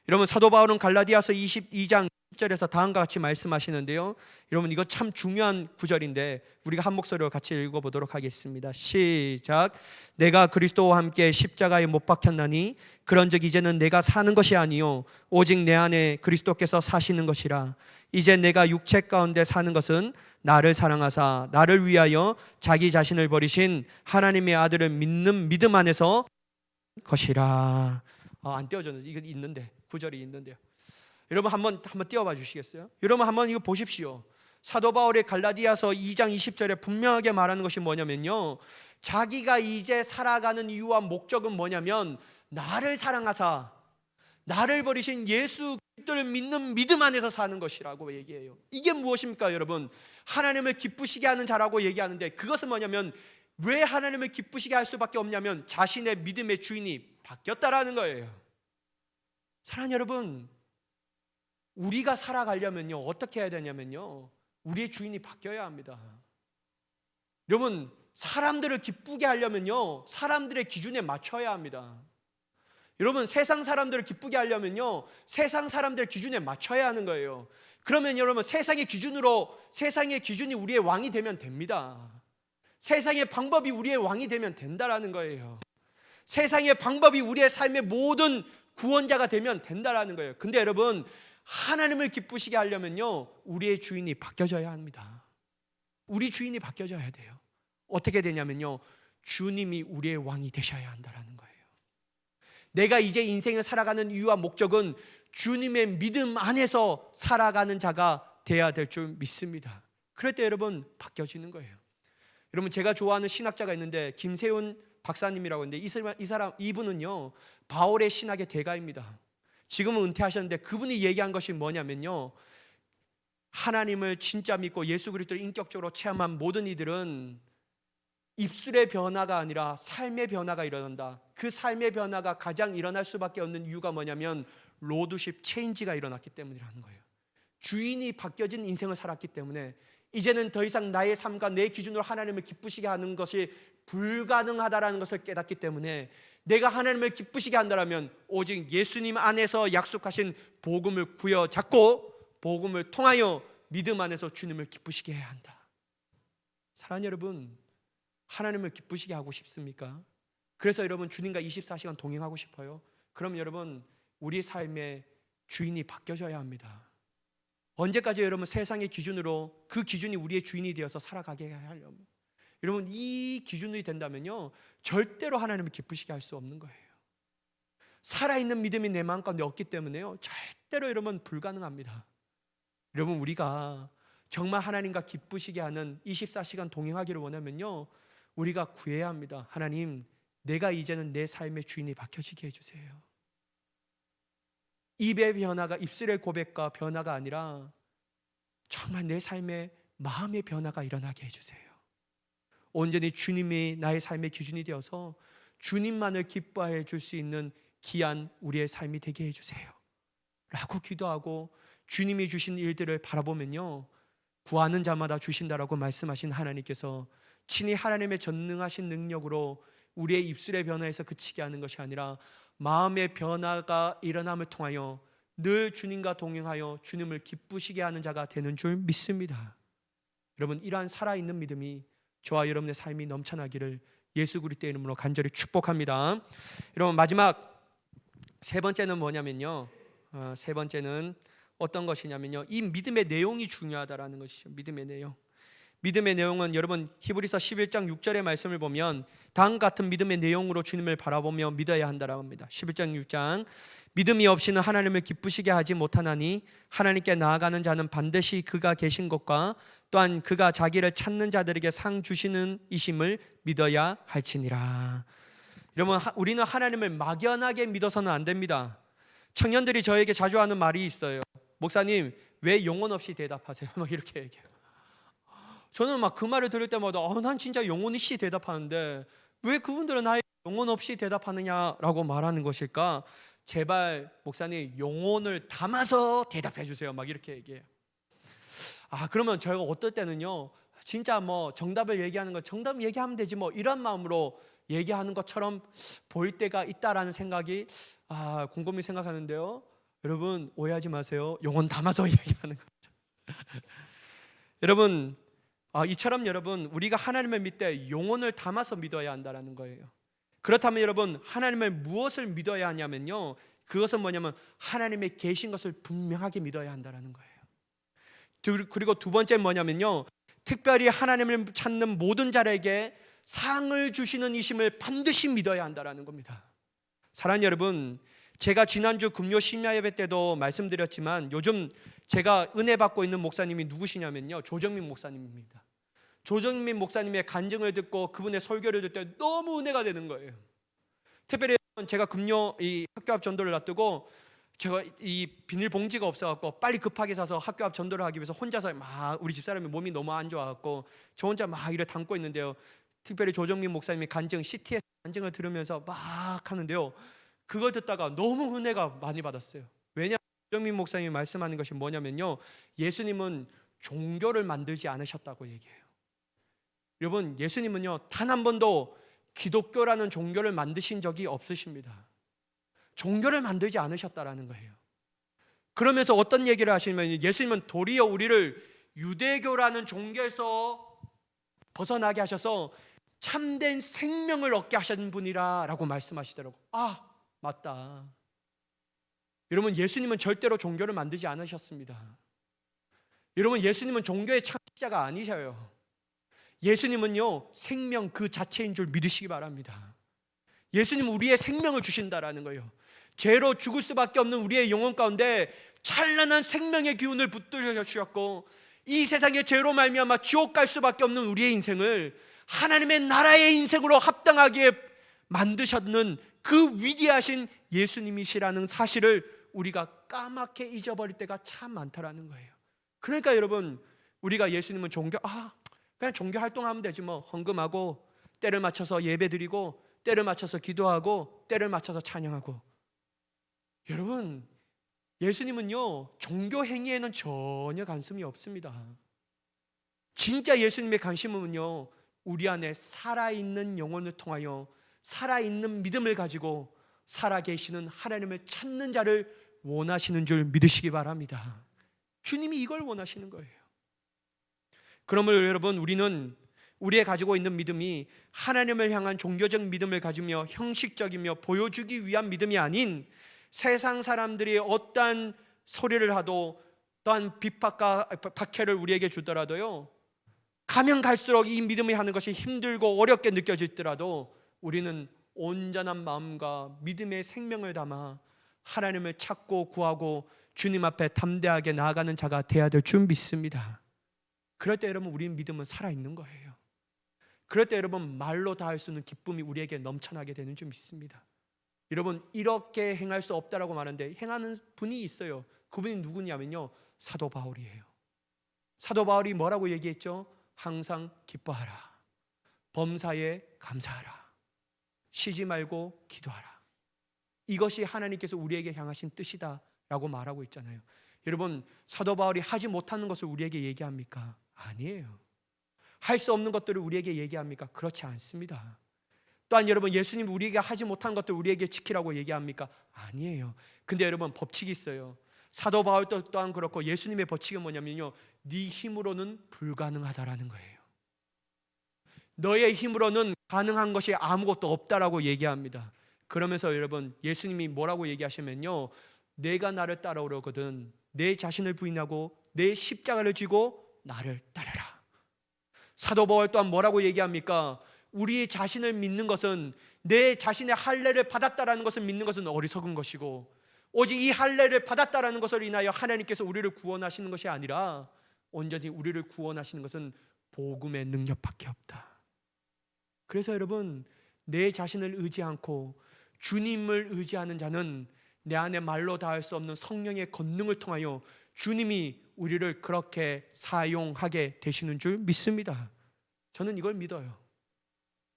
여러분, 사도 바울은 갈라디아서 22장 10절에서 다음과 같이 말씀하시는데요. 여러분 이거 참 중요한 구절인데 우리가 한 목소리로 같이 읽어보도록 하겠습니다. 시작. 내가 그리스도와 함께 십자가에 못 박혔나니 그런즉 이제는 내가 사는 것이 아니요 오직 내 안에 그리스도께서 사시는 것이라. 이제 내가 육체 가운데 사는 것은 나를 사랑하사 나를 위하여 자기 자신을 버리신 하나님의 아들을 믿는 믿음 안에서 것이라. 안 띄워졌는데 이거 있는데 구절이 있는데요. 여러분 한번 띄워봐 주시겠어요? 여러분 한번 이거 보십시오. 사도 바울의 갈라디아서 2장 20절에 분명하게 말하는 것이 뭐냐면요, 자기가 이제 살아가는 이유와 목적은 뭐냐면 나를 사랑하사 나를 버리신 예수 그리스도를 믿는 믿음 안에서 사는 것이라고 얘기해요. 이게 무엇입니까 여러분? 하나님을 기쁘시게 하는 자라고 얘기하는데 그것은 뭐냐면 왜 하나님을 기쁘시게 할 수밖에 없냐면 자신의 믿음의 주인이 바뀌었다라는 거예요. 사랑하는 여러분, 우리가 살아가려면요 어떻게 해야 되냐면요 우리의 주인이 바뀌어야 합니다. 여러분 사람들을 기쁘게 하려면요 사람들의 기준에 맞춰야 합니다. 여러분 세상 사람들을 기쁘게 하려면요 세상 사람들의 기준에 맞춰야 하는 거예요. 그러면 여러분 세상의 기준이 우리의 왕이 되면 됩니다. 세상의 방법이 우리의 왕이 되면 된다라는 거예요. 세상의 방법이 우리의 삶의 모든 구원자가 되면 된다라는 거예요. 근데 여러분 하나님을 기쁘시게 하려면요 우리의 주인이 바뀌어져야 합니다. 우리 주인이 바뀌어져야 돼요. 어떻게 되냐면요 주님이 우리의 왕이 되셔야 한다라는 거예요. 내가 이제 인생을 살아가는 이유와 목적은 주님의 믿음 안에서 살아가는 자가 돼야 될 줄 믿습니다. 그럴 때 여러분 바뀌어지는 거예요. 여러분 제가 좋아하는 신학자가 있는데 김세훈 박사님이라고 있는데 이분은요 바울의 신학의 대가입니다. 지금은 은퇴하셨는데 그분이 얘기한 것이 뭐냐면요 하나님을 진짜 믿고 예수 그리스도를 인격적으로 체험한 모든 이들은 입술의 변화가 아니라 삶의 변화가 일어난다. 그 삶의 변화가 가장 일어날 수밖에 없는 이유가 뭐냐면 로드십 체인지가 일어났기 때문이라는 거예요. 주인이 바뀌어진 인생을 살았기 때문에 이제는 더 이상 나의 삶과 내 기준으로 하나님을 기쁘시게 하는 것이 불가능하다라는 것을 깨닫기 때문에 내가 하나님을 기쁘시게 한다면 오직 예수님 안에서 약속하신 복음을 부여잡고 복음을 통하여 믿음 안에서 주님을 기쁘시게 해야 한다. 사랑하는 여러분, 하나님을 기쁘시게 하고 싶습니까? 그래서 여러분 주님과 24시간 동행하고 싶어요? 그럼 여러분 우리 삶의 주인이 바뀌어져야 합니다. 언제까지 여러분 세상의 기준으로 그 기준이 우리의 주인이 되어서 살아가게 하려면 여러분 이 기준이 된다면요 절대로 하나님을 기쁘시게 할 수 없는 거예요. 살아있는 믿음이 내 마음 가운데 없기 때문에요 절대로 여러분 불가능합니다. 여러분 우리가 정말 하나님과 기쁘시게 하는 24시간 동행하기를 원하면요 우리가 구해야 합니다. 하나님 내가 이제는 내 삶의 주인이 바뀌어지게 해주세요. 입의 변화가 입술의 고백과 변화가 아니라 정말 내 삶의 마음의 변화가 일어나게 해주세요. 온전히 주님이 나의 삶의 기준이 되어서 주님만을 기뻐해 줄 수 있는 귀한 우리의 삶이 되게 해주세요 라고 기도하고 주님이 주신 일들을 바라보면요 구하는 자마다 주신다라고 말씀하신 하나님께서 친히 하나님의 전능하신 능력으로 우리의 입술의 변화에서 그치게 하는 것이 아니라 마음의 변화가 일어남을 통하여 늘 주님과 동행하여 주님을 기쁘시게 하는 자가 되는 줄 믿습니다. 여러분 이러한 살아있는 믿음이 저와 여러분의 삶이 넘쳐나기를 예수 그리스도의 이름으로 간절히 축복합니다. 여러분 마지막 세 번째는 뭐냐면요 세 번째는 어떤 것이냐면요 이 믿음의 내용이 중요하다라는 것이죠. 믿음의 내용. 믿음의 내용은 여러분 히브리서 11장 6절의 말씀을 보면 다음 같은 믿음의 내용으로 주님을 바라보며 믿어야 한다라고 합니다. 11장 6장 믿음이 없이는 하나님을 기쁘시게 하지 못하나니 하나님께 나아가는 자는 반드시 그가 계신 것과 또한 그가 자기를 찾는 자들에게 상 주시는 이심을 믿어야 할지니라. 여러분 우리는 하나님을 막연하게 믿어서는 안 됩니다. 청년들이 저에게 자주 하는 말이 있어요. 목사님 왜 영혼 없이 대답하세요? 막 이렇게 얘기해요. 저는 막 그 말을 들을 때마다 난 진짜 영혼 없이 대답하는데 왜 그분들은 나의 영혼 없이 대답하느냐라고 말하는 것일까? 제발 목사님 영혼을 담아서 대답해 주세요 막 이렇게 얘기해요. 그러면 저희가 어떨 때는요 진짜 뭐 정답을 얘기하는 거 정답 얘기하면 되지 뭐 이런 마음으로 얘기하는 것처럼 보일 때가 있다라는 생각이 곰곰이 생각하는데요 여러분 오해하지 마세요. 영혼 담아서 이야기하는 거죠. 여러분 이처럼 여러분 우리가 하나님을 믿을 때 영혼을 담아서 믿어야 한다는 거예요. 그렇다면 여러분 하나님을 무엇을 믿어야 하냐면요, 그것은 뭐냐면 하나님의 계신 것을 분명하게 믿어야 한다는 거예요. 그리고 두 번째는 뭐냐면요, 특별히 하나님을 찾는 모든 자에게 상을 주시는 이심을 반드시 믿어야 한다는 겁니다. 사랑하는 여러분, 제가 지난주 금요 심야 예배 때도 말씀드렸지만 요즘 제가 은혜 받고 있는 목사님이 누구시냐면요, 조정민 목사님입니다. 조정민 목사님의 간증을 듣고 그분의 설교를 듣을 때 너무 은혜가 되는 거예요. 특별히 제가 금요 이 학교 앞 전도를 놔두고 제가 이 비닐봉지가 없어갖고 빨리 급하게 사서 학교 앞 전도를 하기 위해서 혼자서 막, 우리 집사람이 몸이 너무 안 좋아갖고 저 혼자 막 이래 담고 있는데요, 특별히 조정민 목사님의 간증, CTS 간증을 들으면서 막 하는데요, 그걸 듣다가 너무 은혜가 많이 받았어요. 왜냐하면 조정민 목사님이 말씀하는 것이 뭐냐면요, 예수님은 종교를 만들지 않으셨다고 얘기해요. 여러분, 예수님은요 단 한 번도 기독교라는 종교를 만드신 적이 없으십니다. 종교를 만들지 않으셨다라는 거예요. 그러면서 어떤 얘기를 하시냐면, 예수님은 도리어 우리를 유대교라는 종교에서 벗어나게 하셔서 참된 생명을 얻게 하신 분이라 라고 말씀하시더라고요. 아, 맞다. 여러분, 예수님은 절대로 종교를 만들지 않으셨습니다. 여러분, 예수님은 종교의 창시자가 아니셔요. 예수님은요 생명 그 자체인 줄 믿으시기 바랍니다. 예수님은 우리의 생명을 주신다라는 거예요. 죄로 죽을 수밖에 없는 우리의 영혼 가운데 찬란한 생명의 기운을 붙들려 주셨고, 이 세상의 죄로 말미암아 지옥 갈 수밖에 없는 우리의 인생을 하나님의 나라의 인생으로 합당하게 만드셨는 그 위대하신 예수님이시라는 사실을 우리가 까맣게 잊어버릴 때가 참 많다라는 거예요. 그러니까 여러분, 우리가 예수님은 그냥 종교 활동하면 되지 뭐, 헌금하고 때를 맞춰서 예배드리고 때를 맞춰서 기도하고 때를 맞춰서 찬양하고. 여러분, 예수님은요 종교 행위에는 전혀 관심이 없습니다. 진짜 예수님의 관심은요 우리 안에 살아있는 영혼을 통하여 살아있는 믿음을 가지고 살아계시는 하나님을 찾는 자를 원하시는 줄 믿으시기 바랍니다. 주님이 이걸 원하시는 거예요. 그러므로 여러분, 우리는 우리의 가지고 있는 믿음이 하나님을 향한 종교적 믿음을 가지며 형식적이며 보여주기 위한 믿음이 아닌, 세상 사람들이 어떠한 소리를 하도 또한 비판과 박해를 우리에게 주더라도요, 가면 갈수록 이 믿음이 하는 것이 힘들고 어렵게 느껴지더라도 우리는 온전한 마음과 믿음의 생명을 담아 하나님을 찾고 구하고 주님 앞에 담대하게 나아가는 자가 되어야 될 줄 믿습니다. 그럴 때 여러분, 우리 믿음은 살아있는 거예요. 그럴 때 여러분, 말로 다 할 수 있는 기쁨이 우리에게 넘쳐나게 되는 줄 믿습니다. 여러분, 이렇게 행할 수 없다라고 말하는데 행하는 분이 있어요. 그분이 누구냐면요, 사도 바울이에요. 사도 바울이 뭐라고 얘기했죠? 항상 기뻐하라, 범사에 감사하라, 쉬지 말고 기도하라. 이것이 하나님께서 우리에게 향하신 뜻이다 라고 말하고 있잖아요. 여러분, 사도 바울이 하지 못하는 것을 우리에게 얘기합니까? 아니에요. 할 수 없는 것들을 우리에게 얘기합니까? 그렇지 않습니다. 또한 여러분, 예수님 우리에게 하지 못한 것들 우리에게 지키라고 얘기합니까? 아니에요. 근데 여러분, 법칙이 있어요. 사도 바울 또한 그렇고 예수님의 법칙은 뭐냐면요, 네 힘으로는 불가능하다라는 거예요. 너의 힘으로는 가능한 것이 아무것도 없다라고 얘기합니다. 그러면서 여러분, 예수님이 뭐라고 얘기하시면요, 내가 나를 따라오려거든 내 자신을 부인하고 내 십자가를 지고 나를 따르라. 사도 바울 또한 뭐라고 얘기합니까? 우리 자신을 믿는 것은, 내 자신의 할례를 받았다라는 것을 믿는 것은 어리석은 것이고, 오직 이 할례를 받았다라는 것을 인하여 하나님께서 우리를 구원하시는 것이 아니라 온전히 우리를 구원하시는 것은 복음의 능력밖에 없다. 그래서 여러분, 내 자신을 의지 않고 주님을 의지하는 자는 내 안에 말로 다 할 수 없는 성령의 권능을 통하여 주님이 우리를 그렇게 사용하게 되시는 줄 믿습니다. 저는 이걸 믿어요.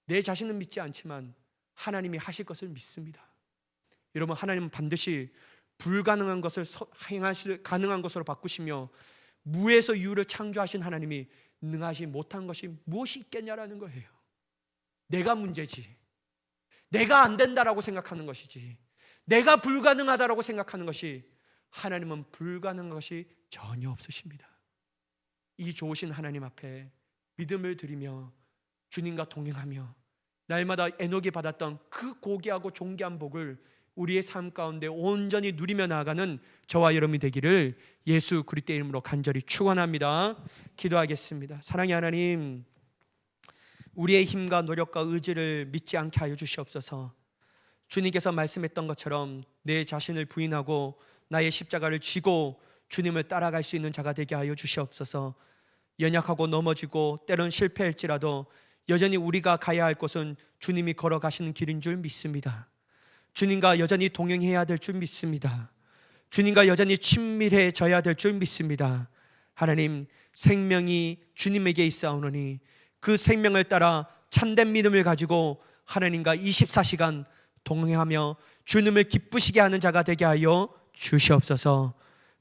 내 자신은 믿지 않지만 하나님이 하실 것을 믿습니다. 여러분, 하나님은 반드시 불가능한 것을 가능한 것으로 바꾸시며 무에서 유를 창조하신 하나님이 능하시 못한 것이 무엇이 있겠냐라는 거예요. 내가 문제지, 내가 안 된다라고 생각하는 것이지, 내가 불가능하다라고 생각하는 것이 하나님은 불가능한 것이 전혀 없으십니다. 이 좋으신 하나님 앞에 믿음을 드리며 주님과 동행하며 날마다 에녹이 받았던 그 고귀하고 존귀한 복을 우리의 삶 가운데 온전히 누리며 나아가는 저와 여러분이 되기를 예수 그리스도의 이름으로 간절히 축원합니다. 기도하겠습니다. 사랑의 하나님, 우리의 힘과 노력과 의지를 믿지 않게 하여 주시옵소서. 주님께서 말씀했던 것처럼 내 자신을 부인하고 나의 십자가를 지고 주님을 따라갈 수 있는 자가 되게 하여 주시옵소서. 연약하고 넘어지고 때론 실패할지라도 여전히 우리가 가야 할 곳은 주님이 걸어가시는 길인 줄 믿습니다. 주님과 여전히 동행해야 될 줄 믿습니다. 주님과 여전히 친밀해져야 될 줄 믿습니다. 하나님, 생명이 주님에게 있사오노니 그 생명을 따라 참된 믿음을 가지고 하나님과 24시간 동행하며 주님을 기쁘시게 하는 자가 되게 하여 주시옵소서.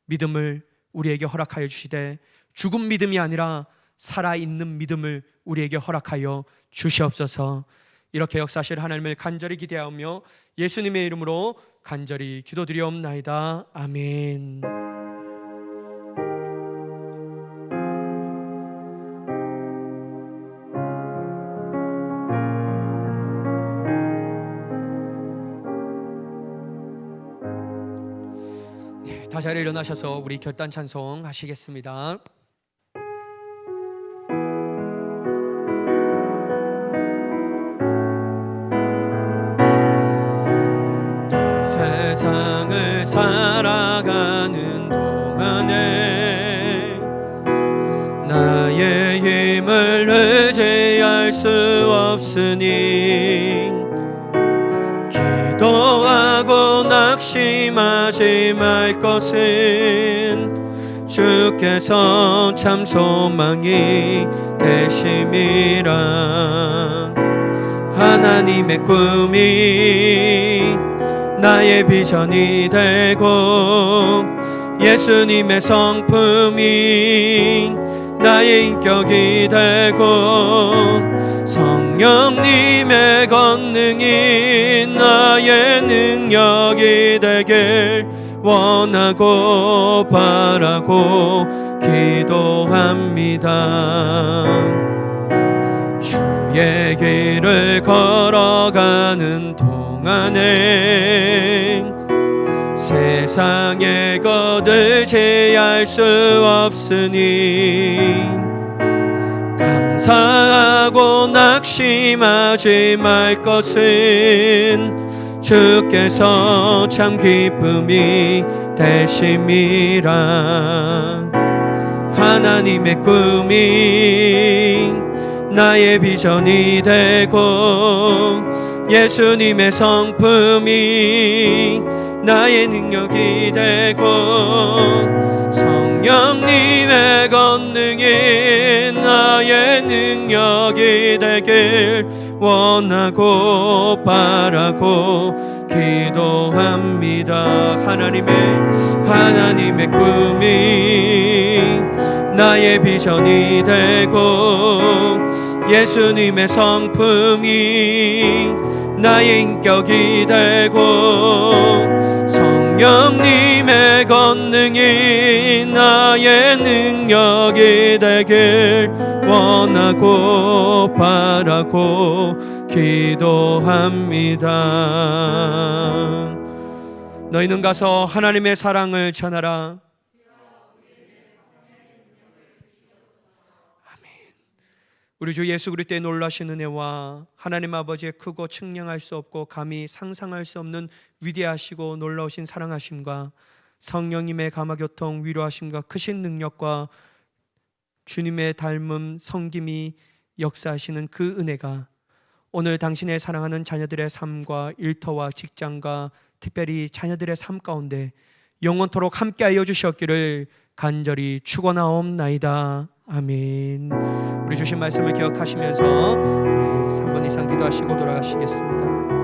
믿음을 우리에게 허락하여 주시되 죽은 믿음이 아니라 살아있는 믿음을 우리에게 허락하여 주시옵소서. 이렇게 역사하실 하나님을 간절히 기대하며 예수님의 이름으로 간절히 기도드리옵나이다. 아멘. 다 자리에 일어나셔서 우리 결단 찬송 하시겠습니다. 세상을 살아가는 동안에 나의 힘을 의지할 수 없으니 기도하고 낙심하지 말 것은 주께서 참 소망이 되심이라. 하나님의 꿈이 나의 비전이 되고 예수님의 성품이 나의 인격이 되고 성령님의 권능이 나의 능력이 되길 원하고 바라고 기도합니다. 주의 길을 걸어가는 동안에 세상의 것을 제할 수 없으니 감사하고 낙심하지 말 것은 주께서 참 기쁨이 되심이라. 하나님의 꿈이 나의 비전이 되고 예수님의 성품이 나의 능력이 되고 성령님의 권능이 나의 능력이 되길 원하고 바라고 기도합니다. 하나님의 꿈이 나의 비전이 되고 예수님의 성품이 나의 인격이 되고 성령님의 권능이 나의 능력이 되길 원하고 바라고 기도합니다. 너희는 가서 하나님의 사랑을 전하라. 우리 주 예수 그리스도의 놀라신 은혜와 하나님 아버지의 크고 측량할 수 없고 감히 상상할 수 없는 위대하시고 놀라우신 사랑하심과 성령님의 감화교통 위로하심과 크신 능력과 주님의 닮음 성김이 역사하시는 그 은혜가 오늘 당신의 사랑하는 자녀들의 삶과 일터와 직장과 특별히 자녀들의 삶 가운데 영원토록 함께하여 주셨기를 간절히 축원하옵나이다. 아멘. 우리 주신 말씀을 기억하시면서 우리 3분 이상 기도하시고 돌아가시겠습니다.